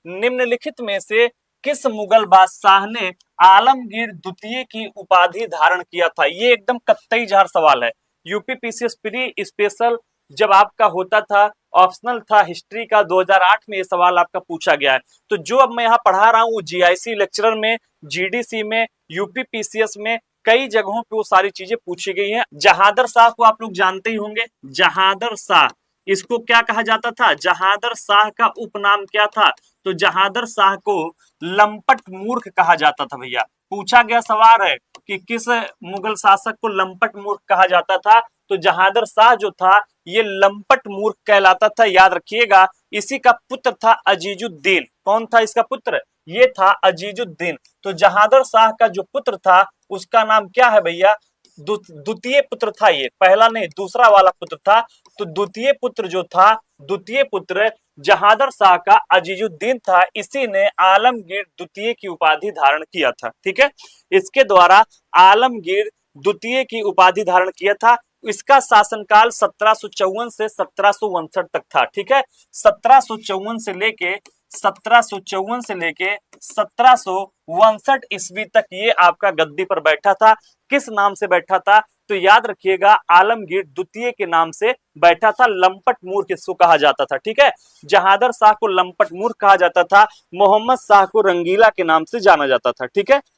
निम्नलिखित में से किस मुगल बादशाह ने आलमगीर द्वितीय की उपाधि धारण किया था? ये एकदम कत्तई जहर सवाल है। यूपीपीसीएस प्री स्पेशल जब आपका होता था, ऑप्शनल था हिस्ट्री का, 2008 में ये सवाल आपका पूछा गया है। तो जो अब मैं यहाँ पढ़ा रहा हूँ जीआईसी लेक्चरर में, जीडीसी में, यूपीपीसीएस में, कई जगहों पे वो सारी चीजें पूछी गई हैं। जहादर शाह को आप लोग जानते ही होंगे, जहादर शाह, इसको क्या कहा जाता था? जहादर शाह का उपनाम क्या था? तो जहादर शाह को लंपट मूर्ख कहा जाता था। भैया पूछा गया सवाल है कि किस मुगल शासक को लंपट मूर्ख कहा जाता था? तो जहादर शाह जो था ये लंपट मूर्ख कहलाता था, याद रखिएगा। इसी का पुत्र था अजीजुद्दीन। कौन था इसका पुत्र? ये था अजीजुद्दीन। तो जहादर शाह का जो पुत्र था उसका नाम क्या है भैया? द्वितीय पुत्र था। ये पहला नहीं, दूसरा वाला पुत्र था। तो द्वितीय पुत्र जो था, द्वितीय पुत्र जहादर शाह का अजीजुद्दीन था। इसी ने आलमगीर द्वितीय की उपाधि धारण किया था। ठीक है, इसके द्वारा आलमगीर द्वितीय की उपाधि धारण किया था। इसका शासनकाल 1754 से 1759 तक था। ठीक है, 1754 से लेके 1759 ईस्वी तक ये आपका गद्दी पर बैठा था। किस नाम से बैठा था? तो याद रखिएगा, आलमगीर द्वितीय के नाम से बैठा था। लंपट मूर्ख इसको कहा जाता था। ठीक है, जहादर शाह को लंपट मूर्ख कहा जाता था, मोहम्मद शाह को रंगीला के नाम से जाना जाता था। ठीक है,